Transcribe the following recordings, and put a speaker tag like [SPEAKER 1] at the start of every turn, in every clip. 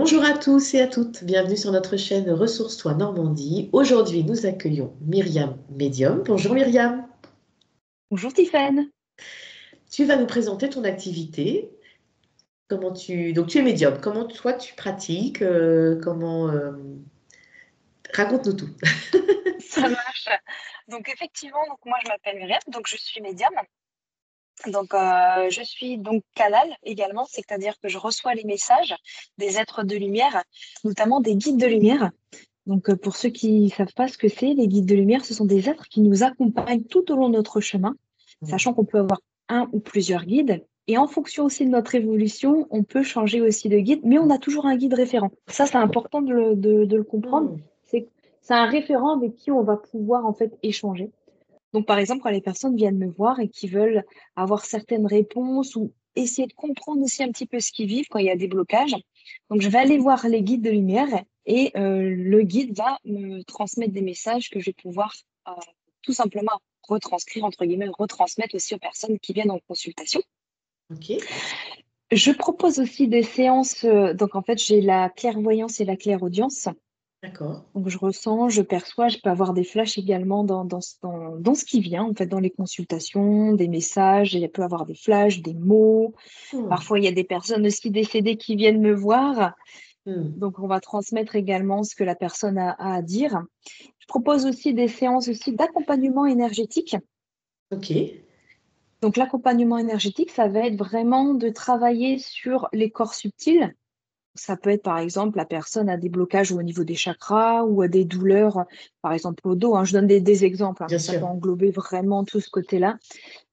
[SPEAKER 1] Bonjour à tous et à toutes, bienvenue sur notre chaîne Ressources-toi Normandie. Aujourd'hui, nous accueillons Myriam Medium. Bonjour Myriam,
[SPEAKER 2] Bonjour Tiffaine.
[SPEAKER 1] tu vas nous présenter ton activité. Donc tu es médium, comment toi tu pratiques, raconte-nous tout.
[SPEAKER 2] Ça marche. Donc effectivement, moi je m'appelle Myriam, donc je suis médium. Donc je suis donc canal également, c'est-à-dire que je reçois les messages des êtres de lumière, notamment des guides de lumière. Donc pour ceux qui ne savent pas ce que c'est, les guides de lumière, ce sont des êtres qui nous accompagnent tout au long de notre chemin, sachant qu'on peut avoir un ou plusieurs guides. Et en fonction aussi de notre évolution, on peut changer aussi de guide, mais on a toujours un guide référent. Ça, c'est important de le comprendre.
[SPEAKER 1] Hmm,
[SPEAKER 2] C'est c'est un référent avec qui on va pouvoir en fait échanger. Donc, par exemple, quand les personnes viennent me voir et qui veulent avoir certaines réponses ou essayer de comprendre aussi un petit peu ce qu'ils vivent quand il y a des blocages, donc je vais aller voir les guides de lumière et le guide va me transmettre des messages que je vais pouvoir euh, tout simplement retranscrire, entre guillemets, retransmettre aussi aux personnes qui viennent en consultation.
[SPEAKER 1] ok,
[SPEAKER 2] Je propose aussi des séances, donc en fait, j'ai la clairvoyance et la clairaudience.
[SPEAKER 1] d'accord.
[SPEAKER 2] Donc, je ressens, je perçois, je peux avoir des flashs également dans ce qui vient, en fait, dans les consultations, des messages, et il peut avoir des flashs, des mots.
[SPEAKER 1] Hmm,
[SPEAKER 2] Parfois, il y a des personnes aussi décédées qui viennent me voir.
[SPEAKER 1] hmm,
[SPEAKER 2] Donc, on va transmettre également ce que la personne a à dire. Je propose aussi des séances aussi d'accompagnement énergétique.
[SPEAKER 1] ok,
[SPEAKER 2] Donc, l'accompagnement énergétique, ça va être vraiment de travailler sur les corps subtils. Ça peut être, par exemple, la personne a des blocages au niveau des chakras ou a des douleurs, par exemple au dos, hein. Je donne des exemples, hein,
[SPEAKER 1] bien
[SPEAKER 2] mais ça
[SPEAKER 1] sûr.
[SPEAKER 2] peut englober vraiment tout ce côté-là.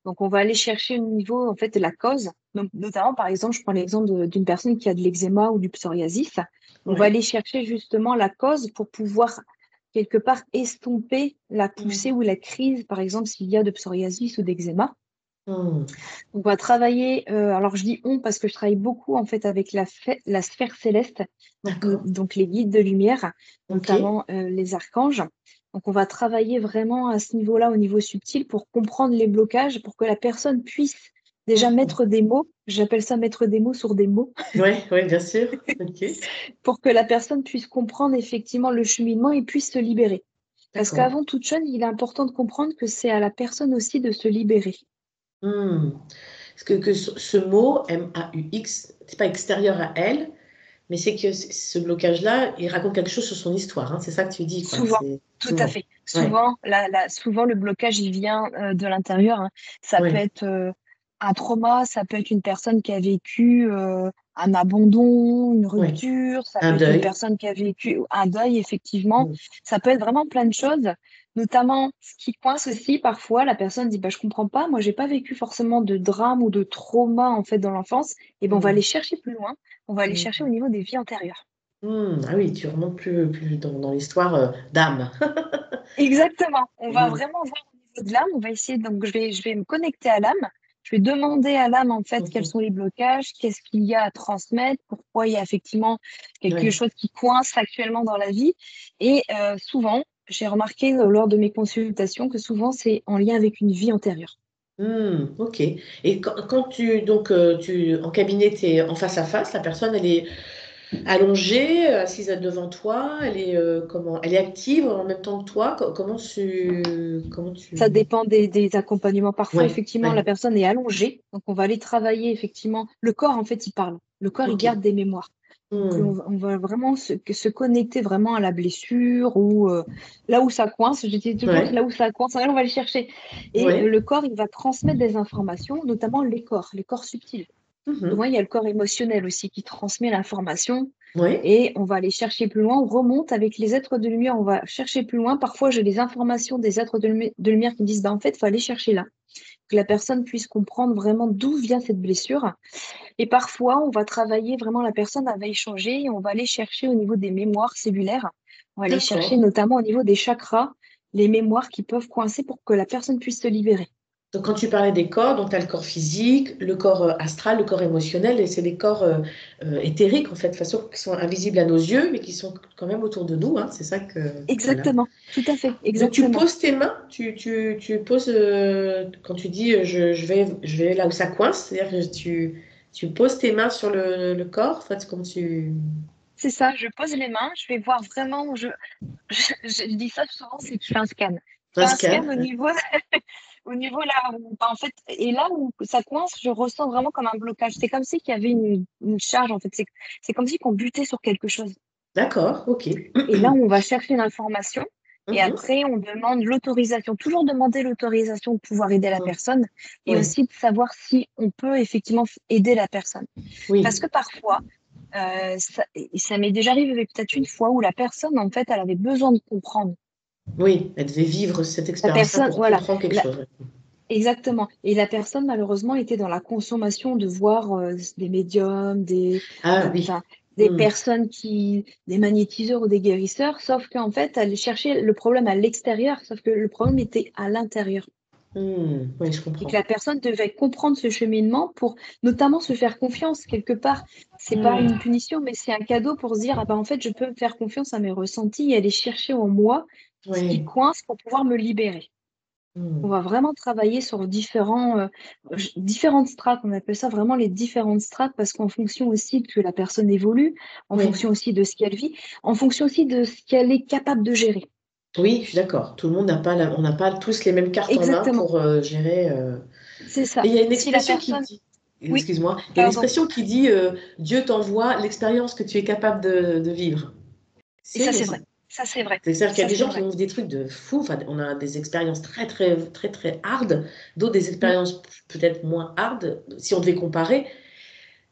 [SPEAKER 2] Donc, on va aller chercher au niveau, en fait, de la cause. Donc, notamment, par exemple, je prends l'exemple d'une personne qui a de l'eczéma ou du psoriasis. On va
[SPEAKER 1] Ouais.
[SPEAKER 2] aller chercher justement la cause pour pouvoir, quelque part, estomper la
[SPEAKER 1] Hmm,
[SPEAKER 2] poussée ou la crise, par exemple, s'il y a de psoriasis ou d'eczéma.
[SPEAKER 1] hmm,
[SPEAKER 2] On va travailler, alors je dis on parce que je travaille beaucoup en fait avec la sphère céleste,
[SPEAKER 1] d'accord,
[SPEAKER 2] donc les guides de lumière,
[SPEAKER 1] ok.
[SPEAKER 2] notamment les archanges. Donc on va travailler vraiment à ce niveau-là, au niveau subtil, pour comprendre les blocages, pour que la personne puisse déjà
[SPEAKER 1] Hmm,
[SPEAKER 2] mettre des mots, j'appelle ça mettre des mots sur des mots,
[SPEAKER 1] ouais, ouais, bien sûr, ok,
[SPEAKER 2] pour que la personne puisse comprendre effectivement le cheminement et puisse se libérer. Parce
[SPEAKER 1] d'accord.
[SPEAKER 2] qu'avant toute chose, il est important de comprendre que c'est à la personne aussi de se libérer.
[SPEAKER 1] Hmm. Parce que ce mot MAUX, c'est pas extérieur à elle, mais c'est que ce blocage-là, il raconte quelque chose sur son histoire, hein, c'est ça que tu dis, quoi.
[SPEAKER 2] Souvent,
[SPEAKER 1] C'est
[SPEAKER 2] tout à
[SPEAKER 1] souvent.
[SPEAKER 2] fait.
[SPEAKER 1] Ouais,
[SPEAKER 2] Souvent, le blocage, il vient de l'intérieur, hein. Ça peut
[SPEAKER 1] ouais.
[SPEAKER 2] être un trauma, ça peut être une personne qui a vécu un abandon, une
[SPEAKER 1] Ouais.
[SPEAKER 2] rupture, ça
[SPEAKER 1] Un
[SPEAKER 2] peut être une
[SPEAKER 1] deuil.
[SPEAKER 2] personne qui a vécu un deuil, effectivement.
[SPEAKER 1] Mm.
[SPEAKER 2] Ça peut être vraiment plein de choses, notamment ce qui coince aussi parfois. La personne dit, bah, je comprends pas, moi, j'ai pas vécu forcément de drame ou de trauma en fait dans l'enfance. Et ben, on va
[SPEAKER 1] Mm.
[SPEAKER 2] aller chercher plus loin, on va aller chercher au
[SPEAKER 1] Mm.
[SPEAKER 2] niveau des vies antérieures.
[SPEAKER 1] Ah oui, tu remontes plus dans l'histoire d'âme.
[SPEAKER 2] Exactement. On va
[SPEAKER 1] Mm.
[SPEAKER 2] vraiment voir au niveau de l'âme. On va essayer, donc je vais me connecter à l'âme. Je vais demander à l'âme, en fait, quels
[SPEAKER 1] Mhm.
[SPEAKER 2] sont les blocages, qu'est-ce qu'il y a à transmettre, pourquoi il y a effectivement quelque
[SPEAKER 1] Ouais.
[SPEAKER 2] chose qui coince actuellement dans la vie. Et souvent, j'ai remarqué lors de mes consultations que souvent, c'est en lien avec une vie antérieure.
[SPEAKER 1] Ok. Et quand en cabinet, tu es en face à face, la personne, elle est allongée, assise devant toi, elle est active en même temps que toi. Comment tu.
[SPEAKER 2] Ça dépend des accompagnements. Parfois,
[SPEAKER 1] Ouais,
[SPEAKER 2] effectivement, la
[SPEAKER 1] ouais.
[SPEAKER 2] personne est allongée. Donc, on va aller travailler, effectivement. Le corps, en fait, il parle. Le corps, il
[SPEAKER 1] Ok.
[SPEAKER 2] garde des mémoires. Donc,
[SPEAKER 1] Hmm.
[SPEAKER 2] on va vraiment se connecter vraiment à la blessure ou là où ça coince. Je dis toujours
[SPEAKER 1] Ouais,
[SPEAKER 2] là où ça coince, on va aller chercher. Et
[SPEAKER 1] ouais.
[SPEAKER 2] le corps, il va transmettre des informations, notamment les corps subtils. Souvent,
[SPEAKER 1] Mhm.
[SPEAKER 2] il y a le corps émotionnel aussi qui transmet l'information
[SPEAKER 1] Ouais,
[SPEAKER 2] et on va aller chercher plus loin. On remonte avec les êtres de lumière, on va chercher plus loin. Parfois, j'ai des informations des êtres de lumière qui me disent, bah, en fait, il faut aller chercher là, que la personne puisse comprendre vraiment d'où vient cette blessure. Et parfois, on va travailler vraiment, la personne, elle va échanger et on va aller chercher au niveau des mémoires cellulaires. On va aller chercher
[SPEAKER 1] d'accord.
[SPEAKER 2] notamment au niveau des chakras, les mémoires qui peuvent coincer pour que la personne puisse se libérer.
[SPEAKER 1] Donc, quand tu parlais des corps, donc tu as le corps physique, le corps astral, le corps émotionnel, et c'est des corps éthériques, en fait, de façon qui sont invisibles à nos yeux, mais qui sont quand même autour de nous, hein, c'est ça que. Voilà.
[SPEAKER 2] Exactement, tout à fait,
[SPEAKER 1] Donc, tu
[SPEAKER 2] exactement.
[SPEAKER 1] poses tes mains, tu poses, quand tu dis je vais là où ça coince, c'est-à-dire que tu poses tes mains sur le corps, en fait, comme tu.
[SPEAKER 2] c'est ça, je pose les mains, je vais voir vraiment, je dis ça souvent, c'est que je fais un scan. Je
[SPEAKER 1] Un
[SPEAKER 2] fais un
[SPEAKER 1] scan.
[SPEAKER 2] scan au niveau, au niveau là où, bah, en fait, et là où ça coince, je ressens vraiment comme un blocage. C'est comme si qu'il y avait une charge, en fait. C'est comme si qu'on butait sur quelque chose.
[SPEAKER 1] D'accord, ok.
[SPEAKER 2] Et là, on va chercher l'information et
[SPEAKER 1] Mhm,
[SPEAKER 2] après, on demande l'autorisation. Toujours demander l'autorisation de pouvoir aider la
[SPEAKER 1] mhm.
[SPEAKER 2] personne et
[SPEAKER 1] Oui,
[SPEAKER 2] aussi de savoir si on peut effectivement aider la personne. Parce
[SPEAKER 1] oui,
[SPEAKER 2] que parfois, ça m'est déjà arrivé peut-être une fois où la personne, en fait, elle avait besoin de comprendre.
[SPEAKER 1] oui. Elle devait vivre cette
[SPEAKER 2] La
[SPEAKER 1] expérience-là
[SPEAKER 2] personne,
[SPEAKER 1] pour
[SPEAKER 2] voilà,
[SPEAKER 1] comprendre quelque chose.
[SPEAKER 2] exactement. Et la personne, malheureusement, était dans la consommation de voir des médiums,
[SPEAKER 1] Ah oui.
[SPEAKER 2] enfin, des
[SPEAKER 1] Hmm,
[SPEAKER 2] personnes des magnétiseurs ou des guérisseurs, sauf qu'en fait, elle cherchait le problème à l'extérieur, sauf que le problème était à l'intérieur.
[SPEAKER 1] oui, je
[SPEAKER 2] Et que
[SPEAKER 1] comprends.
[SPEAKER 2] la personne devait comprendre ce cheminement pour notamment se faire confiance quelque part. C'est pas
[SPEAKER 1] Hmm,
[SPEAKER 2] une punition, mais c'est un cadeau pour se dire, ah ben, en fait, je peux me faire confiance à mes ressentis et aller chercher en moi ce qui
[SPEAKER 1] oui.
[SPEAKER 2] coince pour pouvoir me libérer. On
[SPEAKER 1] Hmm,
[SPEAKER 2] va vraiment travailler sur différentes strates. On appelle ça vraiment les différentes strates parce qu'en fonction aussi que la personne évolue, en
[SPEAKER 1] oui.
[SPEAKER 2] fonction aussi de ce qu'elle vit, en fonction aussi de ce qu'elle est capable de gérer.
[SPEAKER 1] Oui, je suis d'accord. Tout le monde n'a pas on n'a pas tous les mêmes cartes en main
[SPEAKER 2] Exactement,
[SPEAKER 1] pour gérer.
[SPEAKER 2] c'est
[SPEAKER 1] Et
[SPEAKER 2] ça.
[SPEAKER 1] il y a une
[SPEAKER 2] Si la
[SPEAKER 1] expression qui
[SPEAKER 2] personne,
[SPEAKER 1] dit,
[SPEAKER 2] oui,
[SPEAKER 1] excuse-moi, il y a une
[SPEAKER 2] pardon,
[SPEAKER 1] expression qui dit Dieu t'envoie l'expérience que tu es capable de vivre.
[SPEAKER 2] et ça
[SPEAKER 1] C'est
[SPEAKER 2] c'est vrai, ça c'est vrai,
[SPEAKER 1] C'est-à-dire qu'il y a
[SPEAKER 2] ça
[SPEAKER 1] des
[SPEAKER 2] c'est
[SPEAKER 1] gens qui
[SPEAKER 2] vrai.
[SPEAKER 1] vivent des trucs de fou. Enfin, on a des expériences très, très, très, très hard, d'autres des
[SPEAKER 2] Mm.
[SPEAKER 1] expériences peut-être moins hard, si on devait comparer.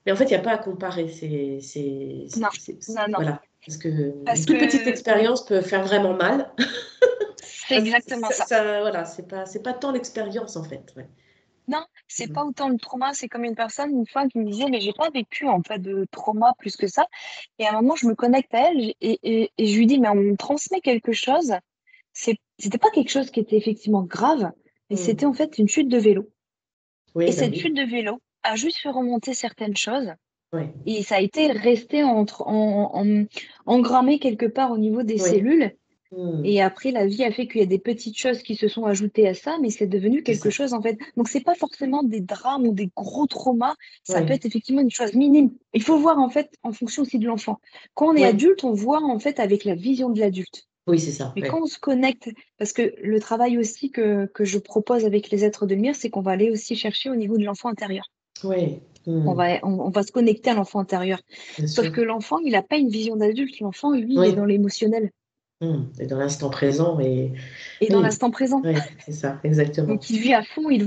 [SPEAKER 1] Mais en fait, il n'y a pas à comparer.
[SPEAKER 2] Non, non, non,
[SPEAKER 1] Voilà. Parce que une
[SPEAKER 2] parce
[SPEAKER 1] toute petite
[SPEAKER 2] que oui,
[SPEAKER 1] expérience peut faire vraiment mal.
[SPEAKER 2] c'est exactement ça.
[SPEAKER 1] Voilà, c'est pas tant l'expérience, en fait. Ouais.
[SPEAKER 2] Non, c'est
[SPEAKER 1] Mhm.
[SPEAKER 2] pas autant le trauma, c'est comme une personne une fois qui me disait, mais j'ai pas vécu en fait de trauma plus que ça. Et à un moment, je me connecte à elle et je lui dis, mais on me transmet quelque chose. C'était pas quelque chose qui était effectivement grave, mais c'était
[SPEAKER 1] Mhm.
[SPEAKER 2] en fait une chute de vélo. Et
[SPEAKER 1] Oui, bah
[SPEAKER 2] cette
[SPEAKER 1] oui.
[SPEAKER 2] chute de vélo a juste fait remonter certaines choses
[SPEAKER 1] Oui,
[SPEAKER 2] et ça a été resté engrammé quelque part au niveau des
[SPEAKER 1] oui.
[SPEAKER 2] cellules.
[SPEAKER 1] Mhm.
[SPEAKER 2] Et après, la vie a fait qu'il y a des petites choses qui se sont ajoutées à ça, mais c'est devenu
[SPEAKER 1] C'est
[SPEAKER 2] quelque
[SPEAKER 1] ça.
[SPEAKER 2] chose en fait. Donc, c'est pas forcément des drames ou des gros traumas, ça peut
[SPEAKER 1] Oui,
[SPEAKER 2] être effectivement une chose minime. Il faut voir en fait en fonction aussi de l'enfant. Quand on est
[SPEAKER 1] oui.
[SPEAKER 2] adulte, on voit en fait avec la vision de l'adulte.
[SPEAKER 1] Oui, c'est ça.
[SPEAKER 2] Mais
[SPEAKER 1] Oui.
[SPEAKER 2] quand on se connecte, parce que le travail aussi que je propose avec les êtres de lumière, c'est qu'on va aller aussi chercher au niveau de l'enfant intérieur.
[SPEAKER 1] Oui.
[SPEAKER 2] On
[SPEAKER 1] Mhm.
[SPEAKER 2] va, on va se connecter à l'enfant intérieur.
[SPEAKER 1] Bien
[SPEAKER 2] Sauf que
[SPEAKER 1] sûr.
[SPEAKER 2] l'enfant, il n'a pas une vision d'adulte. L'enfant, lui, il est dans
[SPEAKER 1] Oui.
[SPEAKER 2] l'émotionnel
[SPEAKER 1] Et dans l'instant présent. Et
[SPEAKER 2] et dans
[SPEAKER 1] oui,
[SPEAKER 2] l'instant présent.
[SPEAKER 1] oui, c'est ça, exactement.
[SPEAKER 2] Donc, il vit à fond, il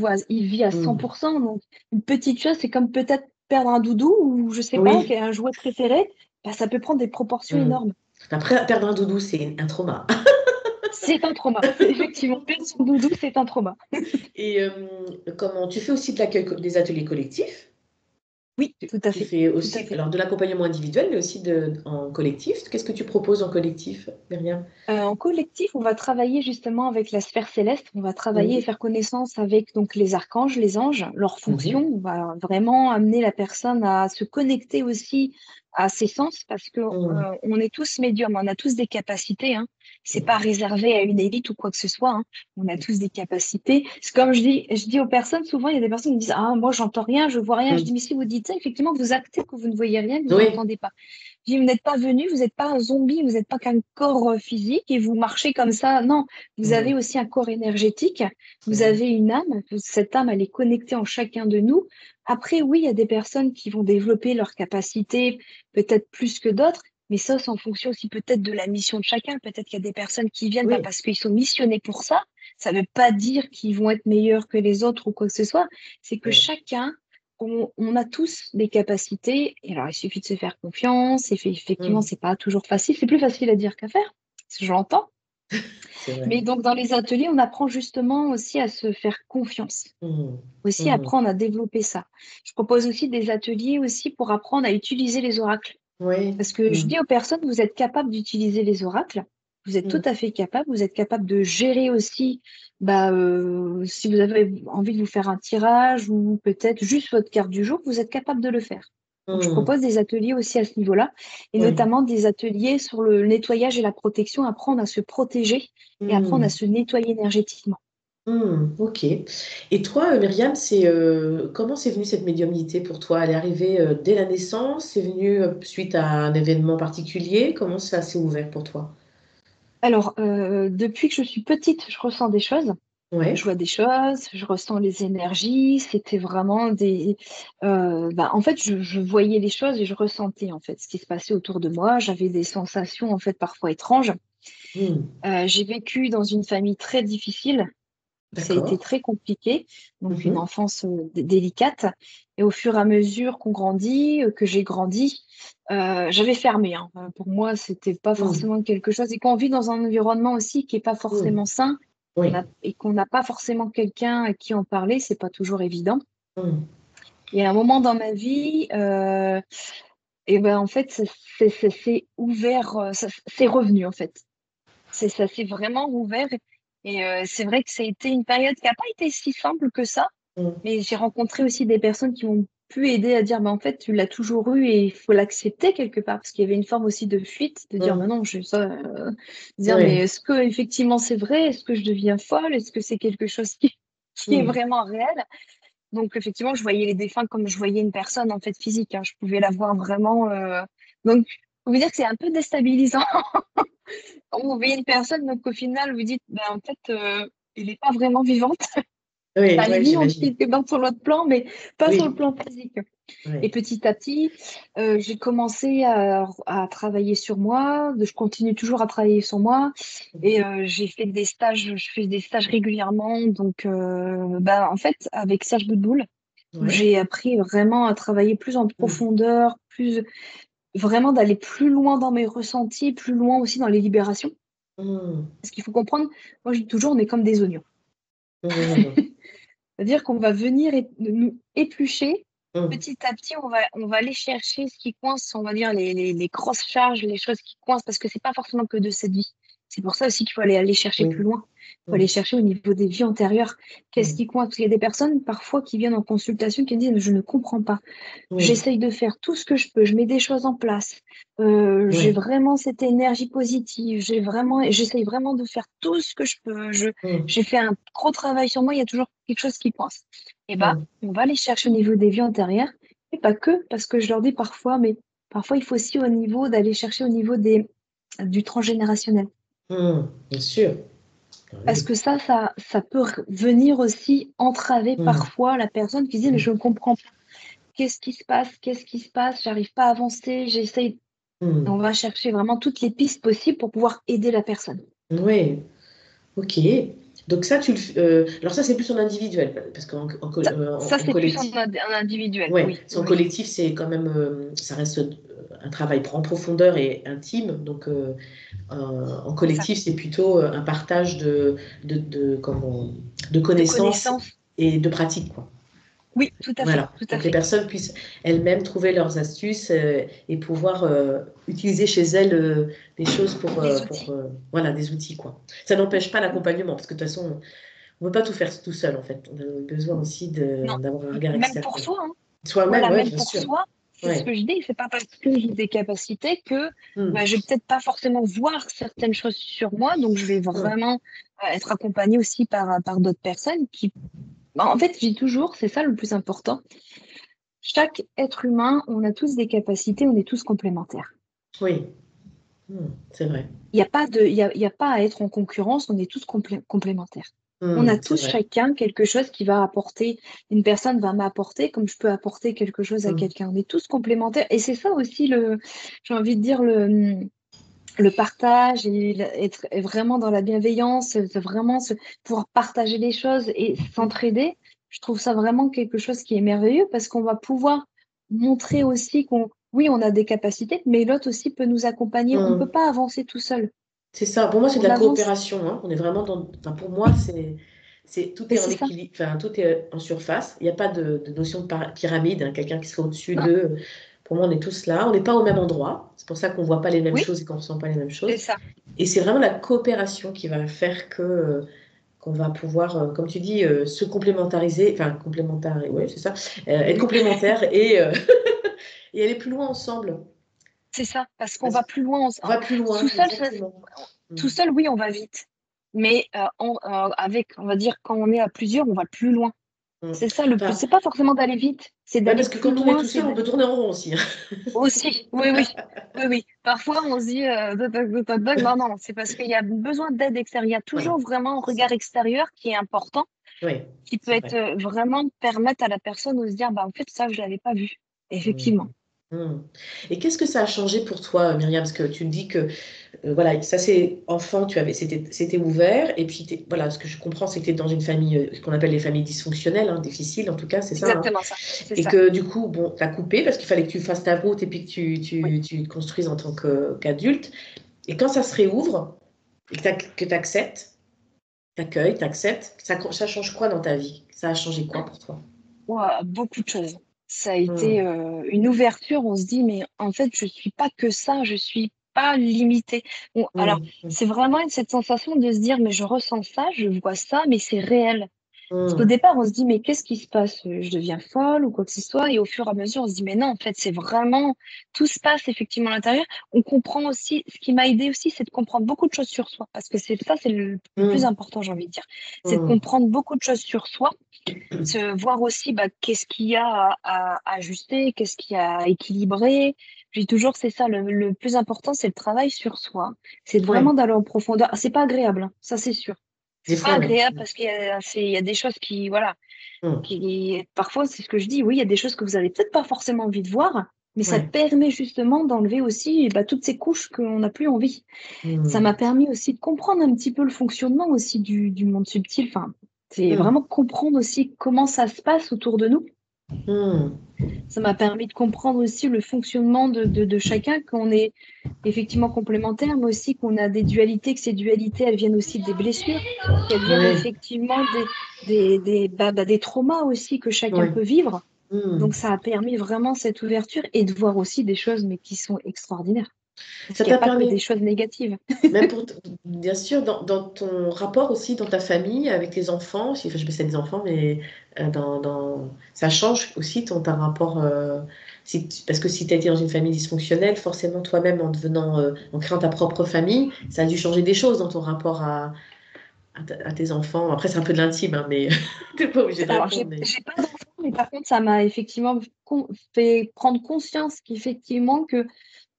[SPEAKER 2] vit à
[SPEAKER 1] Hmm.
[SPEAKER 2] 100%. Donc, une petite chose, c'est comme peut-être perdre un doudou ou je sais pas,
[SPEAKER 1] Oui.
[SPEAKER 2] un jouet préféré, bah, ça peut prendre des proportions
[SPEAKER 1] Hmm.
[SPEAKER 2] énormes.
[SPEAKER 1] Après, perdre un doudou, c'est un trauma.
[SPEAKER 2] C'est un trauma. Effectivement, perdre son doudou, c'est un trauma.
[SPEAKER 1] Et comment tu fais aussi des ateliers collectifs?
[SPEAKER 2] Oui, tout à
[SPEAKER 1] Tu
[SPEAKER 2] fait.
[SPEAKER 1] fais
[SPEAKER 2] Tout à
[SPEAKER 1] aussi
[SPEAKER 2] fait.
[SPEAKER 1] alors de l'accompagnement individuel, mais aussi en collectif. Qu'est-ce que tu proposes en collectif, Myriam?
[SPEAKER 2] En collectif, on va travailler justement avec la sphère céleste. On va travailler et
[SPEAKER 1] Oui.
[SPEAKER 2] faire connaissance avec donc les archanges, les anges, leurs fonctions.
[SPEAKER 1] Mhm.
[SPEAKER 2] On va vraiment amener la personne à se connecter aussi à ses sens parce que
[SPEAKER 1] Mhm.
[SPEAKER 2] on est tous médiums, on a tous des capacités. Hein. C'est pas réservé à une élite ou quoi que ce soit. Hein. On a tous des capacités. C'est comme je dis aux personnes souvent, il y a des personnes qui me disent ah moi j'entends rien, je vois rien. Je dis
[SPEAKER 1] Mhm.
[SPEAKER 2] mais si vous dites ça, effectivement vous actez que vous ne voyez rien, que vous
[SPEAKER 1] Oui.
[SPEAKER 2] n'entendez pas. Puis vous n'êtes pas venu, vous n'êtes pas un zombie, vous n'êtes pas qu'un corps physique et vous marchez comme ça. Non, vous avez
[SPEAKER 1] Mhm.
[SPEAKER 2] aussi un corps énergétique,
[SPEAKER 1] C'est
[SPEAKER 2] vous
[SPEAKER 1] vrai.
[SPEAKER 2] avez une âme, cette âme, elle est connectée en chacun de nous. Après, oui, il y a des personnes qui vont développer leurs capacités, peut-être plus que d'autres, mais ça, c'est en fonction aussi peut-être de la mission de chacun. Peut-être qu'il y a des personnes qui viennent
[SPEAKER 1] Oui.
[SPEAKER 2] parce qu'ils sont missionnés pour ça. Ça ne veut pas dire qu'ils vont être meilleurs que les autres ou quoi que ce soit. C'est que
[SPEAKER 1] Oui.
[SPEAKER 2] chacun on a tous des capacités, et alors il suffit de se faire confiance, et effectivement,
[SPEAKER 1] Mhm.
[SPEAKER 2] c'est pas toujours facile, c'est plus facile à dire qu'à faire, je l'entends.
[SPEAKER 1] C'est vrai.
[SPEAKER 2] Mais donc dans les ateliers, on apprend justement aussi à se faire confiance,
[SPEAKER 1] Mhm.
[SPEAKER 2] aussi
[SPEAKER 1] Mhm.
[SPEAKER 2] apprendre à développer ça. Je propose aussi des ateliers aussi pour apprendre à utiliser les oracles.
[SPEAKER 1] Oui.
[SPEAKER 2] Parce que je
[SPEAKER 1] Mhm.
[SPEAKER 2] dis aux personnes, vous êtes capable d'utiliser les oracles, vous êtes tout
[SPEAKER 1] Mhm.
[SPEAKER 2] à fait capable, vous êtes capable de gérer aussi, si vous avez envie de vous faire un tirage ou peut-être juste votre carte du jour, vous êtes capable de le faire. Donc, je
[SPEAKER 1] Mhm.
[SPEAKER 2] propose des ateliers aussi à ce niveau-là, et
[SPEAKER 1] Oui.
[SPEAKER 2] notamment des ateliers sur le nettoyage et la protection, apprendre à se protéger et apprendre à
[SPEAKER 1] Mhm.
[SPEAKER 2] se nettoyer énergétiquement.
[SPEAKER 1] Ok. Et toi, Myriam, comment c'est venu cette médiumnité pour toi? Elle est arrivée dès la naissance? C'est venu suite à un événement particulier? Comment ça s'est ouvert pour toi?
[SPEAKER 2] Alors, depuis que je suis petite, je ressens des choses. Je
[SPEAKER 1] Ouais.
[SPEAKER 2] vois des choses, je ressens les énergies. C'était vraiment des. En fait, je voyais les choses et je ressentais en fait ce qui se passait autour de moi. J'avais des sensations en fait parfois étranges.
[SPEAKER 1] Hmm.
[SPEAKER 2] J'ai vécu dans une famille très difficile. Ça a été
[SPEAKER 1] D'accord.
[SPEAKER 2] très compliqué, donc une
[SPEAKER 1] Mhm.
[SPEAKER 2] enfance délicate. Et au fur et à mesure qu'on grandit, que j'ai grandi, j'avais fermé, hein. Pour moi, c'était pas
[SPEAKER 1] Hmm.
[SPEAKER 2] forcément quelque chose. Et qu'on vit dans un environnement aussi qui est pas
[SPEAKER 1] Hmm.
[SPEAKER 2] forcément sain,
[SPEAKER 1] Oui.
[SPEAKER 2] et qu'on n'a pas forcément quelqu'un à qui en parler, c'est pas toujours évident.
[SPEAKER 1] Hmm.
[SPEAKER 2] Et à un moment dans ma vie, et ben en fait, ça s'est ouvert, c'est revenu en fait. Ça s'est vraiment ouvert. Et c'est vrai que ça a été une période qui n'a pas été si simple que ça,
[SPEAKER 1] Hmm.
[SPEAKER 2] mais j'ai rencontré aussi des personnes qui m'ont pu aider à dire, mais en fait, tu l'as toujours eu et il faut l'accepter quelque part, parce qu'il y avait une forme aussi de fuite, de dire, mais
[SPEAKER 1] Hmm.
[SPEAKER 2] non, dire, mais
[SPEAKER 1] Ouais.
[SPEAKER 2] est-ce que effectivement c'est vrai? Est-ce que je deviens folle? Est-ce que c'est quelque chose qui est
[SPEAKER 1] Hmm.
[SPEAKER 2] vraiment réel? Donc, effectivement, je voyais les défunts comme je voyais une personne, en fait, physique, hein. Je pouvais la voir vraiment. Donc, on veut dire que c'est un peu déstabilisant. Quand vous voyez une personne, donc au final, vous dites, ben, en fait, elle n'est pas vraiment vivante.
[SPEAKER 1] Oui,
[SPEAKER 2] Elle
[SPEAKER 1] oui,
[SPEAKER 2] vit
[SPEAKER 1] j'imagine.
[SPEAKER 2] quelque part sur l'autre plan, mais pas sur le
[SPEAKER 1] Oui.
[SPEAKER 2] plan physique. Et
[SPEAKER 1] Oui.
[SPEAKER 2] petit à petit, j'ai commencé à travailler sur moi. Je continue toujours à travailler sur moi. Et j'ai fait des stages, je fais des stages régulièrement. Donc, en fait, avec Serge Boudboul, où
[SPEAKER 1] Ouais.
[SPEAKER 2] j'ai appris vraiment à travailler plus en
[SPEAKER 1] Hmm.
[SPEAKER 2] profondeur, plus vraiment d'aller plus loin dans mes ressentis, plus loin aussi dans les libérations.
[SPEAKER 1] Hmm.
[SPEAKER 2] Parce qu'il faut comprendre, moi je dis toujours, on est comme des oignons.
[SPEAKER 1] Hmm.
[SPEAKER 2] C'est-à-dire qu'on va venir nous éplucher.
[SPEAKER 1] Hmm.
[SPEAKER 2] Petit à petit, on va aller chercher ce qui coince, on va dire les grosses charges, les choses qui coincent, parce que c'est pas forcément que de cette vie. C'est pour ça aussi qu'il faut aller chercher plus
[SPEAKER 1] Oui.
[SPEAKER 2] loin. Il faut aller
[SPEAKER 1] Hmm.
[SPEAKER 2] chercher au niveau des vies antérieures. Qu'est-ce
[SPEAKER 1] Hmm.
[SPEAKER 2] qui coince? Parce qu'il y a des personnes parfois qui viennent en consultation qui me disent, mais je ne comprends pas.
[SPEAKER 1] Hmm.
[SPEAKER 2] J'essaye de faire tout ce que je peux, je mets des choses en place. J'ai
[SPEAKER 1] Ouais.
[SPEAKER 2] vraiment cette énergie positive, j'essaye vraiment de faire tout ce que je peux.
[SPEAKER 1] Hmm.
[SPEAKER 2] J'ai fait un gros travail sur moi, il y a toujours quelque chose qui coince. Et bah,
[SPEAKER 1] Hmm.
[SPEAKER 2] on va aller chercher au niveau des vies antérieures, et pas que, parce que je leur dis parfois, mais parfois il faut aussi d'aller chercher au niveau du transgénérationnel.
[SPEAKER 1] Hmm. Bien sûr. Ah
[SPEAKER 2] Parce
[SPEAKER 1] oui.
[SPEAKER 2] que ça peut venir aussi entraver
[SPEAKER 1] Hmm.
[SPEAKER 2] parfois la personne qui dit, mais
[SPEAKER 1] Hmm.
[SPEAKER 2] je ne comprends pas. Qu'est-ce qui se passe? Qu'est-ce qui se passe? J'arrive pas à avancer. J'essaye. On
[SPEAKER 1] Hmm.
[SPEAKER 2] va chercher vraiment toutes les pistes possibles pour pouvoir aider la personne.
[SPEAKER 1] Oui. Ok. Donc ça, alors ça, c'est plus en individuel, parce qu'en
[SPEAKER 2] Ça, ça
[SPEAKER 1] en
[SPEAKER 2] c'est plus
[SPEAKER 1] collectif.
[SPEAKER 2] en individuel.
[SPEAKER 1] Ouais,
[SPEAKER 2] Oui,
[SPEAKER 1] c'est
[SPEAKER 2] oui,
[SPEAKER 1] en
[SPEAKER 2] oui.
[SPEAKER 1] collectif, c'est quand même, ça reste un travail en profondeur et intime. Donc, en
[SPEAKER 2] C'est ça.
[SPEAKER 1] collectif, c'est plutôt un partage de
[SPEAKER 2] De
[SPEAKER 1] connaissances
[SPEAKER 2] connaissances.
[SPEAKER 1] et de pratiques, quoi.
[SPEAKER 2] Oui, tout à fait,
[SPEAKER 1] Voilà.
[SPEAKER 2] tout à
[SPEAKER 1] Donc, les
[SPEAKER 2] fait.
[SPEAKER 1] personnes puissent elles-mêmes trouver leurs astuces et pouvoir utiliser chez elles des choses
[SPEAKER 2] Des outils.
[SPEAKER 1] voilà, des outils, quoi. Ça n'empêche pas l'accompagnement, parce que de toute façon, on ne peut pas tout faire tout seul, en fait. On a besoin aussi
[SPEAKER 2] Non,
[SPEAKER 1] d'avoir un regard
[SPEAKER 2] même pour
[SPEAKER 1] extérieur.
[SPEAKER 2] soi, hein.
[SPEAKER 1] Soi-même,
[SPEAKER 2] Voilà,
[SPEAKER 1] oui,
[SPEAKER 2] même
[SPEAKER 1] bien
[SPEAKER 2] pour
[SPEAKER 1] sûr.
[SPEAKER 2] soi, c'est ce
[SPEAKER 1] Ouais.
[SPEAKER 2] que je dis. C'est pas parce que j'ai des capacités que
[SPEAKER 1] Hmm.
[SPEAKER 2] je vais peut-être pas forcément voir certaines choses sur moi. Donc, je vais
[SPEAKER 1] Hmm.
[SPEAKER 2] vraiment être accompagnée aussi par d'autres personnes qui. En fait, je dis toujours, c'est ça le plus important. Chaque être humain, on a tous des capacités, on est tous complémentaires.
[SPEAKER 1] Oui. C'est vrai.
[SPEAKER 2] Il n'y a pas il y a pas à être en concurrence, on est tous complémentaires. On a
[SPEAKER 1] C'est
[SPEAKER 2] tous
[SPEAKER 1] vrai.
[SPEAKER 2] chacun quelque chose qui va apporter, une personne va m'apporter comme je peux apporter quelque chose à
[SPEAKER 1] Hmm.
[SPEAKER 2] quelqu'un. On est tous complémentaires. Et c'est ça aussi j'ai envie de dire, le partage et être vraiment dans la bienveillance, vraiment pouvoir partager les choses et s'entraider. Je trouve ça vraiment quelque chose qui est merveilleux parce qu'on va pouvoir montrer aussi oui, on a des capacités, mais l'autre aussi peut nous accompagner. On ne peut
[SPEAKER 1] Hmm.
[SPEAKER 2] pas avancer tout seul.
[SPEAKER 1] C'est ça. Pour moi, c'est de
[SPEAKER 2] On
[SPEAKER 1] la
[SPEAKER 2] avance,
[SPEAKER 1] coopération, hein. On est vraiment enfin, pour moi, tout
[SPEAKER 2] mais
[SPEAKER 1] est en
[SPEAKER 2] c'est ça.
[SPEAKER 1] équilibre, enfin, tout est en surface. Il n'y a pas de notion de pyramide, hein, quelqu'un qui soit au-dessus
[SPEAKER 2] Non,
[SPEAKER 1] d'eux. Pour moi, on est tous là. On n'est pas au même endroit. C'est pour ça qu'on ne voit pas les mêmes
[SPEAKER 2] oui,
[SPEAKER 1] choses et qu'on ne ressent pas les mêmes
[SPEAKER 2] c'est
[SPEAKER 1] choses.
[SPEAKER 2] ça.
[SPEAKER 1] Et c'est vraiment la coopération qui va faire qu'on va pouvoir, comme tu dis, se complémentariser, enfin, complémentaire, ouais, c'est ça, être
[SPEAKER 2] Oui,
[SPEAKER 1] complémentaires et aller plus loin ensemble.
[SPEAKER 2] c'est ça. Parce qu'on
[SPEAKER 1] Parce
[SPEAKER 2] va plus loin.
[SPEAKER 1] qu'on va plus
[SPEAKER 2] Tout
[SPEAKER 1] loin,
[SPEAKER 2] seul,
[SPEAKER 1] exactement. Mm.
[SPEAKER 2] tout seul, oui, on va vite. mais avec, on va dire, quand on est à plusieurs, on va plus loin.
[SPEAKER 1] Mm.
[SPEAKER 2] C'est ça le plus.
[SPEAKER 1] Enfin,
[SPEAKER 2] C'est pas forcément d'aller vite, c'est
[SPEAKER 1] ouais,
[SPEAKER 2] d'aller
[SPEAKER 1] parce que
[SPEAKER 2] plus
[SPEAKER 1] quand on est
[SPEAKER 2] loin.
[SPEAKER 1] tout
[SPEAKER 2] C'est
[SPEAKER 1] seul, on peut tourner en rond aussi, hein.
[SPEAKER 2] aussi, oui, oui, oui, oui. Parfois, on se dit, toc, toc, toc. Non, non, c'est parce qu'il y a besoin d'aide extérieure. Il y a
[SPEAKER 1] Oui,
[SPEAKER 2] toujours vraiment un
[SPEAKER 1] c'est ça.
[SPEAKER 2] regard extérieur qui est important,
[SPEAKER 1] Oui,
[SPEAKER 2] qui peut
[SPEAKER 1] c'est
[SPEAKER 2] être
[SPEAKER 1] vrai.
[SPEAKER 2] vraiment permettre à la personne de se dire, bah, en fait, ça, je l'avais pas vu.
[SPEAKER 1] Mm.
[SPEAKER 2] Effectivement.
[SPEAKER 1] Mm. Et qu'est-ce que ça a changé pour toi, Myriam? Parce que tu me dis que voilà, ça c'est enfant, c'était ouvert, et puis voilà, ce que je comprends, c'est que tu es dans une famille, ce qu'on appelle les familles dysfonctionnelles, hein, difficiles en tout cas, c'est ça, hein.
[SPEAKER 2] Exactement ça. C'est
[SPEAKER 1] Et
[SPEAKER 2] ça.
[SPEAKER 1] que du coup, bon, tu as coupé parce qu'il fallait que tu fasses ta route et puis que
[SPEAKER 2] Oui.
[SPEAKER 1] tu te construises en tant qu'adulte. Et quand ça se réouvre, et que tu acceptes, t'accueilles, t'acceptes, ça change quoi dans ta vie? Ça a changé quoi pour toi?
[SPEAKER 2] Ouah, beaucoup de choses. Ça a été
[SPEAKER 1] Hmm,
[SPEAKER 2] une ouverture. On se dit, mais en fait, je suis pas que ça, je suis pas limitée. Bon, alors,
[SPEAKER 1] hmm, hmm,
[SPEAKER 2] c'est vraiment cette sensation de se dire, mais je ressens ça, je vois ça, mais c'est réel. Parce qu'au
[SPEAKER 1] hmm,
[SPEAKER 2] départ, on se dit, mais qu'est-ce qui se passe? Je deviens folle ou quoi que ce soit. Et au fur et à mesure, on se dit, mais non, en fait, c'est vraiment, tout se passe effectivement à l'intérieur. On comprend aussi, ce qui m'a aidé aussi, c'est de comprendre beaucoup de choses sur soi. Parce que c'est ça, c'est le plus
[SPEAKER 1] hmm,
[SPEAKER 2] important, j'ai envie de dire. C'est de
[SPEAKER 1] hmm,
[SPEAKER 2] comprendre beaucoup de choses sur soi, se voir aussi bah, qu'est-ce qu'il y a à ajuster, qu'est-ce qu'il y a à équilibrer. Je dis toujours, c'est ça, le plus important, c'est le travail sur soi. C'est vraiment
[SPEAKER 1] ouais,
[SPEAKER 2] d'aller en profondeur. Ah, c'est pas agréable, hein, ça c'est sûr.
[SPEAKER 1] des
[SPEAKER 2] C'est pas
[SPEAKER 1] fois, ouais.
[SPEAKER 2] agréable parce il y a des choses qui, voilà,
[SPEAKER 1] Hmm,
[SPEAKER 2] parfois, c'est ce que je dis, oui, il y a des choses que vous avez peut-être pas forcément envie de voir, mais ça
[SPEAKER 1] ouais.
[SPEAKER 2] permet justement d'enlever aussi bah, toutes ces couches qu'on n'a plus envie. Ça
[SPEAKER 1] Hmm,
[SPEAKER 2] m'a permis aussi de comprendre un petit peu le fonctionnement aussi du monde subtil. Enfin, c'est
[SPEAKER 1] hmm,
[SPEAKER 2] vraiment comprendre aussi comment ça se passe autour de nous.
[SPEAKER 1] hmm,
[SPEAKER 2] Ça m'a permis de comprendre aussi le fonctionnement de chacun, qu'on est effectivement complémentaires, mais aussi qu'on a des dualités, que ces dualités, elles viennent aussi des blessures, qu'elles viennent
[SPEAKER 1] ouais,
[SPEAKER 2] effectivement des traumas aussi que chacun
[SPEAKER 1] ouais.
[SPEAKER 2] peut vivre.
[SPEAKER 1] Hmm.
[SPEAKER 2] Donc, ça a permis vraiment cette ouverture et de voir aussi des choses, mais qui sont extraordinaires. Parce
[SPEAKER 1] Ça
[SPEAKER 2] qu'il n'y
[SPEAKER 1] t'a
[SPEAKER 2] a pas que des
[SPEAKER 1] permis,
[SPEAKER 2] choses négatives.
[SPEAKER 1] même bien sûr, dans ton rapport aussi, dans ta famille, avec tes enfants, enfin, je sais pas si c'est des enfants, mais ça change aussi ton rapport. Parce que si tu as été dans une famille dysfonctionnelle, forcément, toi-même, en créant ta propre famille, ça a dû changer des choses dans ton rapport à tes enfants. Après, c'est un peu de l'intime, hein, mais tu n'es pas obligé de
[SPEAKER 2] Alors,
[SPEAKER 1] répondre. Mais...
[SPEAKER 2] j'ai pas d'enfant, mais par contre, ça m'a effectivement fait prendre conscience qu'effectivement, que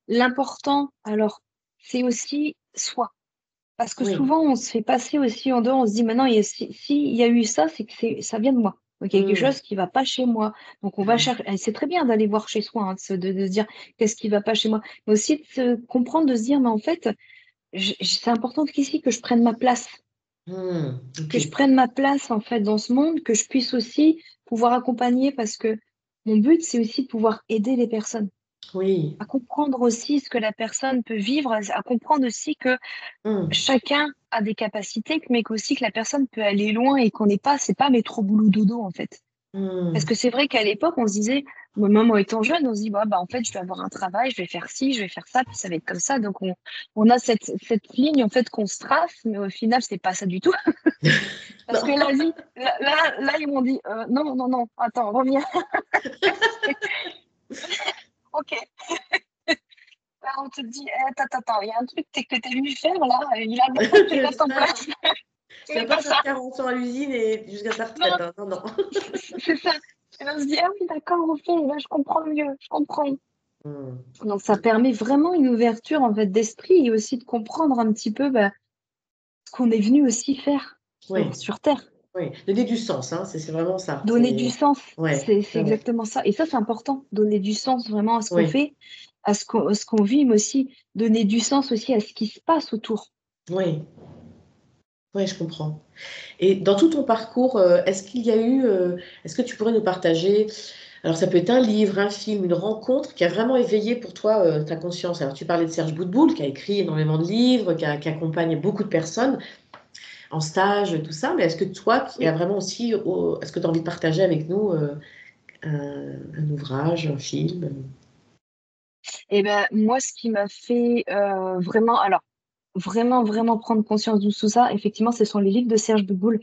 [SPEAKER 2] l'important, alors, c'est aussi soi. Parce que
[SPEAKER 1] Oui.
[SPEAKER 2] souvent, on se fait passer aussi en dehors, on se dit, maintenant, il y a eu ça, c'est que ça vient de moi. Donc, il y a quelque
[SPEAKER 1] Hmm.
[SPEAKER 2] chose qui va pas chez moi. Donc, on va
[SPEAKER 1] Ouais.
[SPEAKER 2] chercher. Et c'est très bien d'aller voir chez soi, hein, de se dire qu'est-ce qui va pas chez moi. Mais aussi de se comprendre, de se dire, mais en fait, c'est important qu'ici, que je prenne ma place.
[SPEAKER 1] Hmm. Ok.
[SPEAKER 2] Que je prenne ma place, en fait, dans ce monde, que je puisse aussi pouvoir accompagner, parce que mon but, c'est aussi de pouvoir aider les personnes
[SPEAKER 1] Oui.
[SPEAKER 2] à comprendre aussi ce que la personne peut vivre, à comprendre aussi que
[SPEAKER 1] Hmm.
[SPEAKER 2] chacun a des capacités, mais qu'aussi que la personne peut aller loin et qu'on n'est pas, c'est pas métro boulot dodo en fait. Parce
[SPEAKER 1] Hmm.
[SPEAKER 2] que c'est vrai qu'à l'époque, on se disait, moi, maman étant jeune, on se dit, bah, en fait, je vais avoir un travail, je vais faire ci, je vais faire ça, puis ça va être comme ça. Donc, on a cette ligne, en fait, qu'on se trace, mais au final, c'est pas ça du tout. Parce que
[SPEAKER 1] Non.
[SPEAKER 2] la vie, là, ils m'ont dit, non, non, non, attends, reviens. Ok. Là, on te dit, attends, il y a un truc que t'es venu faire là, il a
[SPEAKER 1] C'est
[SPEAKER 2] sa
[SPEAKER 1] ça.
[SPEAKER 2] place.
[SPEAKER 1] Tu vas
[SPEAKER 2] Mais
[SPEAKER 1] pas
[SPEAKER 2] pas
[SPEAKER 1] faire
[SPEAKER 2] ça.
[SPEAKER 1] 40 ans à l'usine et jusqu'à ta
[SPEAKER 2] Non,
[SPEAKER 1] retraite, hein. Non, non.
[SPEAKER 2] c'est ça. Et là, on se dit, ah oui, d'accord, ok, là, je comprends mieux, je comprends.
[SPEAKER 1] Hmm.
[SPEAKER 2] Donc, ça permet vraiment une ouverture, en fait, d'esprit et aussi de comprendre un petit peu bah, ce qu'on est venu aussi faire
[SPEAKER 1] Oui,
[SPEAKER 2] sur Terre.
[SPEAKER 1] oui. Donner du sens, hein, c'est vraiment ça.
[SPEAKER 2] Donner du sens,
[SPEAKER 1] Ouais,
[SPEAKER 2] c'est
[SPEAKER 1] ouais, ouais.
[SPEAKER 2] exactement ça. Et ça, c'est important, donner du sens vraiment à ce qu'on
[SPEAKER 1] Oui,
[SPEAKER 2] fait, à ce qu'on vit, mais aussi donner du sens aussi à ce qui se passe autour.
[SPEAKER 1] oui, oui, je comprends. Et dans tout ton parcours, est-ce que tu pourrais nous partager, alors ça peut être un livre, un film, une rencontre qui a vraiment éveillé pour toi ta conscience. Alors tu parlais de Serge Boutboul, qui a écrit énormément de livres, qui accompagne beaucoup de personnes en stage, tout ça, mais est-ce que toi, qui as
[SPEAKER 2] Oui.
[SPEAKER 1] vraiment aussi, est-ce que tu as envie de partager avec nous un ouvrage, un film?
[SPEAKER 2] Et ben moi, ce qui m'a fait vraiment, alors vraiment, vraiment prendre conscience de tout ça, effectivement, ce sont les livres de Serge Boutboul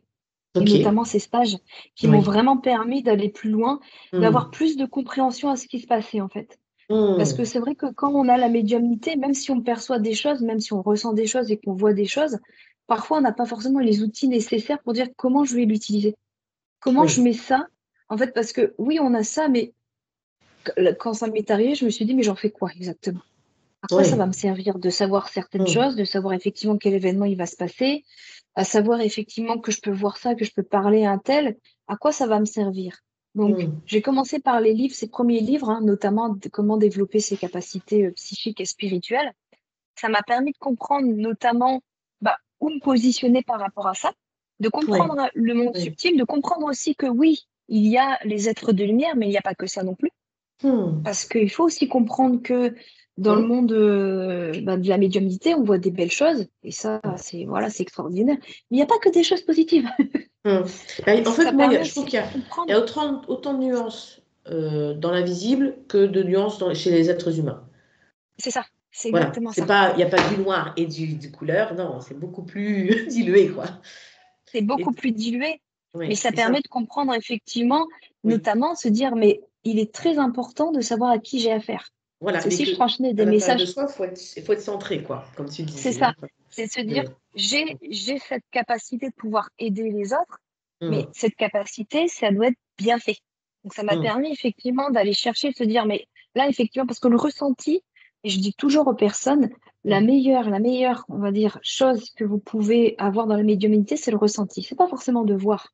[SPEAKER 2] et
[SPEAKER 1] Ok,
[SPEAKER 2] notamment ses stages qui m'ont
[SPEAKER 1] oui.
[SPEAKER 2] vraiment permis d'aller plus loin, d'avoir
[SPEAKER 1] Hmm.
[SPEAKER 2] plus de compréhension à ce qui se passait en fait. Parce que
[SPEAKER 1] Hmm.
[SPEAKER 2] c'est vrai que quand on a la médiumnité, même si on perçoit des choses, même si on ressent des choses et qu'on voit des choses, parfois, on n'a pas forcément les outils nécessaires pour dire comment je vais l'utiliser. Comment je
[SPEAKER 1] Oui,
[SPEAKER 2] mets ça? En fait, parce que oui, on a ça, mais quand ça m'est arrivé, je me suis dit, mais j'en fais quoi exactement? À quoi ça
[SPEAKER 1] oui.
[SPEAKER 2] va me servir de savoir certaines
[SPEAKER 1] Mm,
[SPEAKER 2] choses, de savoir effectivement quel événement il va se passer, à savoir effectivement que je peux voir ça, que je peux parler à un tel, à quoi ça va me servir? Donc,
[SPEAKER 1] mm,
[SPEAKER 2] j'ai commencé par les livres, ces premiers livres, hein, notamment comment développer ses capacités psychiques et spirituelles. Ça m'a permis de comprendre notamment où me positionner par rapport à ça, de
[SPEAKER 1] oui,
[SPEAKER 2] comprendre le monde
[SPEAKER 1] oui.
[SPEAKER 2] subtil, de comprendre aussi que oui, il y a les êtres de lumière, mais il n'y a pas que ça non plus.
[SPEAKER 1] Mm,
[SPEAKER 2] Parce qu'il faut aussi comprendre que dans le
[SPEAKER 1] mm,
[SPEAKER 2] monde de la médiumnité, on voit des belles choses, et ça, c'est voilà, c'est extraordinaire. Mais il n'y a pas que des choses positives.
[SPEAKER 1] mm.
[SPEAKER 2] Et
[SPEAKER 1] Ben, en fait,
[SPEAKER 2] ça
[SPEAKER 1] moi,
[SPEAKER 2] permet
[SPEAKER 1] je trouve
[SPEAKER 2] aussi
[SPEAKER 1] qu'il
[SPEAKER 2] de
[SPEAKER 1] y a
[SPEAKER 2] comprendre.
[SPEAKER 1] autant de nuances dans l'invisible que de nuances chez les êtres humains.
[SPEAKER 2] C'est ça, c'est
[SPEAKER 1] Voilà,
[SPEAKER 2] exactement
[SPEAKER 1] c'est
[SPEAKER 2] ça.
[SPEAKER 1] pas, il n'y a pas du noir et du couleur, non, c'est beaucoup plus dilué, quoi.
[SPEAKER 2] C'est
[SPEAKER 1] Et,
[SPEAKER 2] beaucoup plus dilué, mais
[SPEAKER 1] oui,
[SPEAKER 2] ça
[SPEAKER 1] et ça,
[SPEAKER 2] permet de comprendre effectivement,
[SPEAKER 1] oui.
[SPEAKER 2] notamment se dire, mais il est très important de savoir à qui j'ai affaire.
[SPEAKER 1] Voilà,
[SPEAKER 2] C'est
[SPEAKER 1] mais
[SPEAKER 2] si je
[SPEAKER 1] que
[SPEAKER 2] transmets
[SPEAKER 1] à
[SPEAKER 2] des
[SPEAKER 1] l'intérieur de
[SPEAKER 2] messages,
[SPEAKER 1] soi, il faut être centré, quoi, comme tu
[SPEAKER 2] c'est
[SPEAKER 1] disais,
[SPEAKER 2] ça.
[SPEAKER 1] hein.
[SPEAKER 2] C'est de se dire,
[SPEAKER 1] Oui.
[SPEAKER 2] j'ai cette capacité de pouvoir aider les autres, mais
[SPEAKER 1] Mm,
[SPEAKER 2] cette capacité, ça doit être bien fait. Donc ça m'a
[SPEAKER 1] mm,
[SPEAKER 2] permis effectivement d'aller chercher, de se dire, mais là, effectivement, parce que le ressenti, et je dis toujours aux personnes,
[SPEAKER 1] mm,
[SPEAKER 2] la meilleure, on va dire, chose que vous pouvez avoir dans la médiumnité, c'est le ressenti. C'est pas forcément de voir,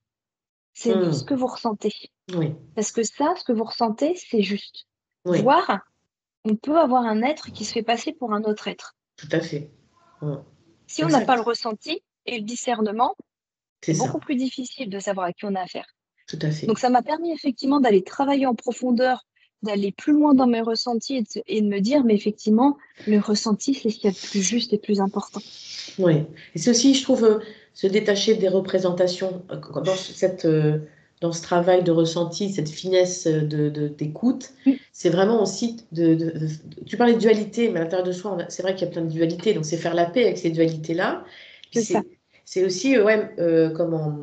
[SPEAKER 2] c'est ce que
[SPEAKER 1] mm.
[SPEAKER 2] vous ressentez.
[SPEAKER 1] Oui,
[SPEAKER 2] Parce que ça, ce que vous ressentez, c'est juste.
[SPEAKER 1] oui,
[SPEAKER 2] Voir, on peut avoir un être qui se fait passer pour un autre être.
[SPEAKER 1] tout à fait. Mm.
[SPEAKER 2] Si on n'a pas le
[SPEAKER 1] Exact,
[SPEAKER 2] ressenti et le discernement,
[SPEAKER 1] c'est
[SPEAKER 2] c'est beaucoup
[SPEAKER 1] ça,
[SPEAKER 2] plus difficile de savoir à qui on a affaire.
[SPEAKER 1] tout à fait.
[SPEAKER 2] Donc ça m'a permis effectivement d'aller travailler en profondeur, d'aller plus loin dans mes ressentis et de me dire, mais effectivement, le ressenti, c'est ce qu'il y a de plus juste et plus important.
[SPEAKER 1] Oui, et c'est aussi, je trouve, se détacher des représentations dans ce travail de ressenti, cette finesse d'écoute,
[SPEAKER 2] Mm,
[SPEAKER 1] c'est vraiment aussi tu parlais de dualité, mais à l'intérieur de soi, c'est vrai qu'il y a plein de dualités, donc c'est faire la paix avec ces dualités-là. Puis
[SPEAKER 2] c'est ça.
[SPEAKER 1] c'est aussi, comment,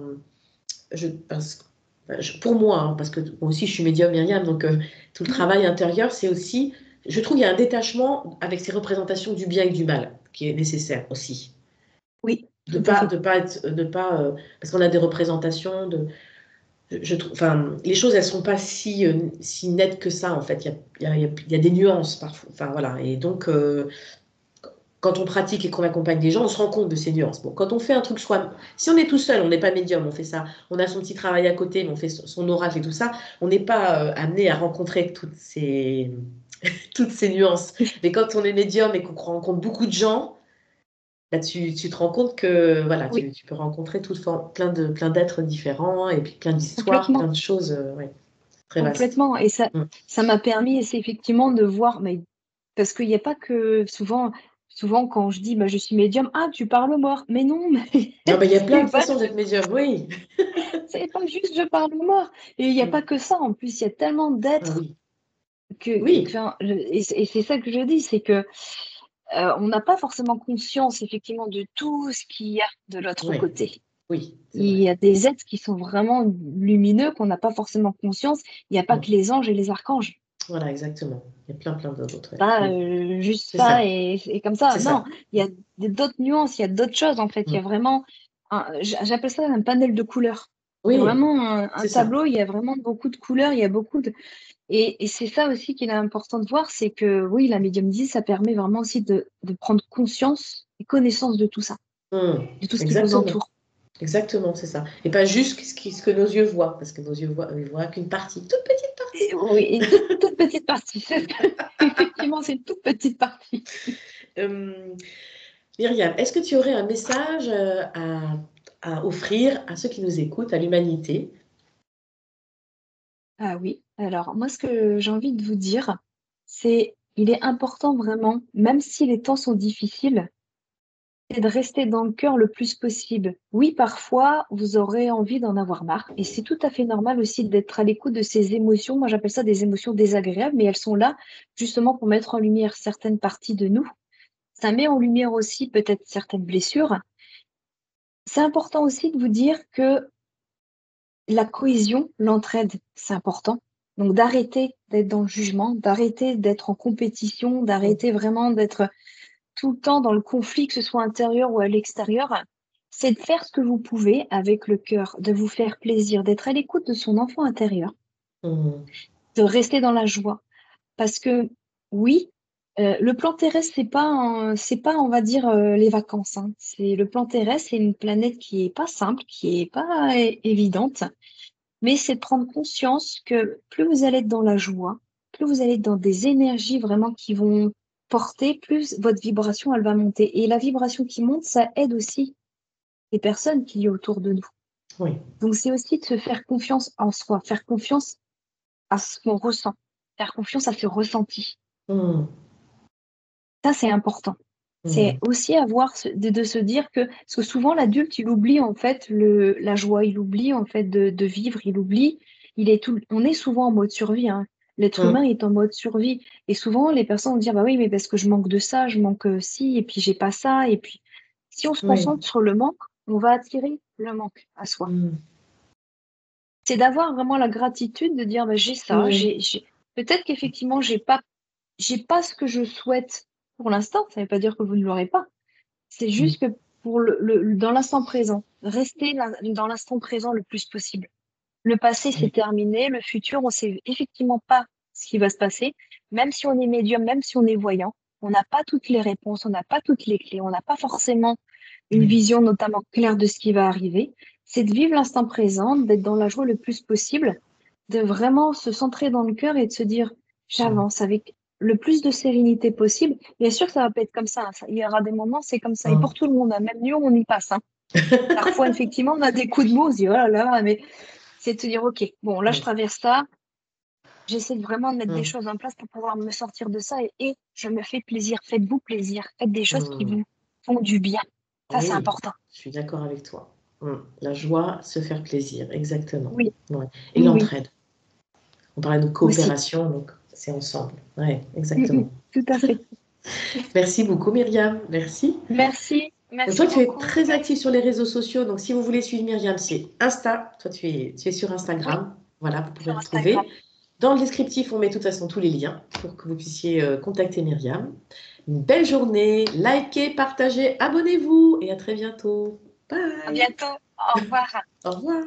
[SPEAKER 1] pour moi, hein, parce que moi aussi je suis médium Myriam, donc tout le
[SPEAKER 2] Mm,
[SPEAKER 1] travail intérieur, c'est aussi, je trouve, il y a un détachement avec ces représentations du bien et du mal qui est nécessaire aussi.
[SPEAKER 2] oui, tout à fait.
[SPEAKER 1] Parce qu'on a des représentations je trouve, enfin, les choses elles sont pas si nettes que ça en fait. Il y a des nuances parfois. Enfin voilà. Et donc quand on pratique et qu'on accompagne des gens, on se rend compte de ces nuances. Bon, quand on fait un truc si on est tout seul, on n'est pas médium, on fait ça, on a son petit travail à côté, mais on fait son oracle et tout ça, on n'est pas amené à rencontrer toutes ces nuances. Mais quand on est médium et qu'on rencontre beaucoup de gens, là, tu te rends compte que voilà,
[SPEAKER 2] Oui,
[SPEAKER 1] tu peux rencontrer plein d'êtres différents et puis plein d'histoires, plein
[SPEAKER 2] complètement.
[SPEAKER 1] de choses, ouais, très vastes.
[SPEAKER 2] Complètement. Et
[SPEAKER 1] Mm.
[SPEAKER 2] ça m'a permis, c'est effectivement de voir, mais parce qu'il n'y a pas que souvent quand je dis, je suis médium, ah, tu parles aux morts. Mais non, mais
[SPEAKER 1] Non, mais il y a plein de
[SPEAKER 2] c'est pas,
[SPEAKER 1] façons d'être médium, oui.
[SPEAKER 2] c'est pas juste je parle aux morts. Et il n'y a pas
[SPEAKER 1] Mm.
[SPEAKER 2] que ça. En plus, il y a tellement
[SPEAKER 1] Ah
[SPEAKER 2] d'êtres
[SPEAKER 1] oui, oui,
[SPEAKER 2] enfin, et c'est ça que je dis, c'est que on n'a pas forcément conscience, effectivement, de tout ce qu'il y a de l'autre
[SPEAKER 1] oui,
[SPEAKER 2] côté.
[SPEAKER 1] oui, c'est
[SPEAKER 2] Il
[SPEAKER 1] vrai.
[SPEAKER 2] y a des êtres qui sont vraiment lumineux, qu'on n'a pas forcément conscience. Il n'y a pas que
[SPEAKER 1] Mm.
[SPEAKER 2] les anges et les archanges.
[SPEAKER 1] Voilà, exactement. Il y a plein d'autres, ouais.
[SPEAKER 2] Pas
[SPEAKER 1] Mm.
[SPEAKER 2] juste
[SPEAKER 1] C'est
[SPEAKER 2] ça
[SPEAKER 1] ça,
[SPEAKER 2] et comme ça.
[SPEAKER 1] c'est
[SPEAKER 2] Non,
[SPEAKER 1] ça.
[SPEAKER 2] il y a d'autres nuances, il y a d'autres choses en fait. Il y a
[SPEAKER 1] Mm.
[SPEAKER 2] vraiment, j'appelle ça un panel de couleurs. Il y a
[SPEAKER 1] Oui,
[SPEAKER 2] vraiment un
[SPEAKER 1] c'est ça.
[SPEAKER 2] tableau, il y a vraiment beaucoup de couleurs, il y a beaucoup de... Et c'est ça aussi qu'il est important de voir, c'est que oui, la médiumnité, ça permet vraiment aussi de prendre conscience et connaissance de tout ça,
[SPEAKER 1] Mm.
[SPEAKER 2] de tout ce qui nous
[SPEAKER 1] Exactement.
[SPEAKER 2] entoure.
[SPEAKER 1] Exactement, c'est ça. Et pas juste ce que nos yeux voient, parce que nos yeux voient, ils voient qu'une partie, toute petite
[SPEAKER 2] Et
[SPEAKER 1] partie.
[SPEAKER 2] oui, une toute petite partie. Effectivement, c'est une toute petite partie.
[SPEAKER 1] Euh, Myriam, est-ce que tu aurais un message à offrir à ceux qui nous écoutent, à l'humanité?
[SPEAKER 2] Ah oui, alors moi ce que j'ai envie de vous dire, c'est il est important vraiment, même si les temps sont difficiles, c'est de rester dans le cœur le plus possible. Oui, parfois, vous aurez envie d'en avoir marre, et c'est tout à fait normal aussi d'être à l'écoute de ces émotions. Moi, j'appelle ça des émotions désagréables, mais elles sont là justement pour mettre en lumière certaines parties de nous. Ça met en lumière aussi peut-être certaines blessures. C'est important aussi de vous dire que la cohésion, l'entraide, c'est important. Donc d'arrêter d'être dans le jugement, d'arrêter d'être en compétition,
[SPEAKER 1] Mm.
[SPEAKER 2] d'arrêter vraiment d'être tout le temps dans le conflit, que ce soit intérieur ou à l'extérieur. c'est de faire ce que vous pouvez avec le cœur, de vous faire plaisir, d'être à l'écoute de son enfant intérieur,
[SPEAKER 1] Mhm.
[SPEAKER 2] de rester dans la joie. Parce que oui, le plan terrestre, c'est pas, on va dire, les vacances, hein. Le plan terrestre, c'est une planète qui est pas simple, qui est pas évidente, mais c'est de prendre conscience que plus vous allez être dans la joie, plus vous allez être dans des énergies vraiment qui vont porter, plus votre vibration, elle va monter. Et la vibration qui monte, ça aide aussi les personnes qui y a autour de nous.
[SPEAKER 1] Oui.
[SPEAKER 2] Donc, c'est aussi de se faire confiance en soi, faire confiance à ce qu'on ressent, faire confiance à ce ressenti.
[SPEAKER 1] Mhm.
[SPEAKER 2] Ça, c'est important. C'est
[SPEAKER 1] Mhm.
[SPEAKER 2] aussi de se dire que, parce que souvent l'adulte, il oublie en fait la joie, il oublie en fait de vivre, il oublie, on est souvent en mode survie, hein. L'être humain
[SPEAKER 1] Mhm.
[SPEAKER 2] est en mode survie. Et souvent, les personnes vont dire, bah oui, mais parce que je manque de ça, je manque ci, et puis j'ai pas ça. Et puis, si on se
[SPEAKER 1] Oui.
[SPEAKER 2] concentre sur le manque, on va attirer le manque à soi.
[SPEAKER 1] Mhm.
[SPEAKER 2] C'est d'avoir vraiment la gratitude de dire, bah, j'ai ça,
[SPEAKER 1] Oui.
[SPEAKER 2] peut-être qu'effectivement, j'ai pas ce que je souhaite pour l'instant. Ça veut pas dire que vous ne l'aurez pas. C'est
[SPEAKER 1] Mhm.
[SPEAKER 2] juste que pour dans l'instant présent, rester dans l'instant présent le plus possible. Le passé, c'est
[SPEAKER 1] Oui.
[SPEAKER 2] terminé. Le futur, on sait effectivement pas ce qui va se passer. Même si on est médium, même si on est voyant, on n'a pas toutes les réponses, on n'a pas toutes les clés, on n'a pas forcément une
[SPEAKER 1] Oui.
[SPEAKER 2] vision notamment claire de ce qui va arriver. C'est de vivre l'instant présent, d'être dans la joie le plus possible, de vraiment se centrer dans le cœur et de se dire,
[SPEAKER 1] Mhm.
[SPEAKER 2] j'avance avec le plus de sérénité possible. Bien sûr que ça va pas être comme ça, hein. Il y aura des moments, c'est comme ça. Et pour
[SPEAKER 1] Mhm.
[SPEAKER 2] tout le monde, hein. Même nous, on y passe, hein. Parfois, effectivement, on a des coups de mou, on se dit, oh là là, mais c'est de te dire, OK, bon, là, je
[SPEAKER 1] Oui.
[SPEAKER 2] traverse ça. J'essaie vraiment de mettre des
[SPEAKER 1] Mhm.
[SPEAKER 2] choses en place pour pouvoir me sortir de ça et je me fais plaisir. Faites-vous plaisir. Faites des choses qui
[SPEAKER 1] Mhm.
[SPEAKER 2] vous font du bien. Ça, c'est
[SPEAKER 1] Oui,
[SPEAKER 2] important.
[SPEAKER 1] je suis d'accord avec toi. La joie, se faire plaisir, exactement.
[SPEAKER 2] Oui,
[SPEAKER 1] Ouais. Et
[SPEAKER 2] oui, oui,
[SPEAKER 1] l'entraide. On parlait de
[SPEAKER 2] aussi.
[SPEAKER 1] coopération, donc c'est ensemble. Oui,
[SPEAKER 2] Mm,
[SPEAKER 1] exactement.
[SPEAKER 2] tout à fait.
[SPEAKER 1] Merci beaucoup, Myriam. Merci.
[SPEAKER 2] Merci,
[SPEAKER 1] Donc, toi,
[SPEAKER 2] merci
[SPEAKER 1] tu es
[SPEAKER 2] beaucoup.
[SPEAKER 1] très active sur les réseaux sociaux. Donc, si vous voulez suivre Myriam, c'est Insta. Toi, tu es sur
[SPEAKER 2] Oui,
[SPEAKER 1] Instagram. Voilà, vous pouvez
[SPEAKER 2] sur Instagram.
[SPEAKER 1] retrouver. Dans le descriptif, on met de toute façon tous les liens pour que vous puissiez contacter Myriam. Une belle journée. Likez, partagez, abonnez-vous et à très bientôt.
[SPEAKER 2] À
[SPEAKER 1] Bye.
[SPEAKER 2] bientôt. Au revoir.
[SPEAKER 1] Au revoir.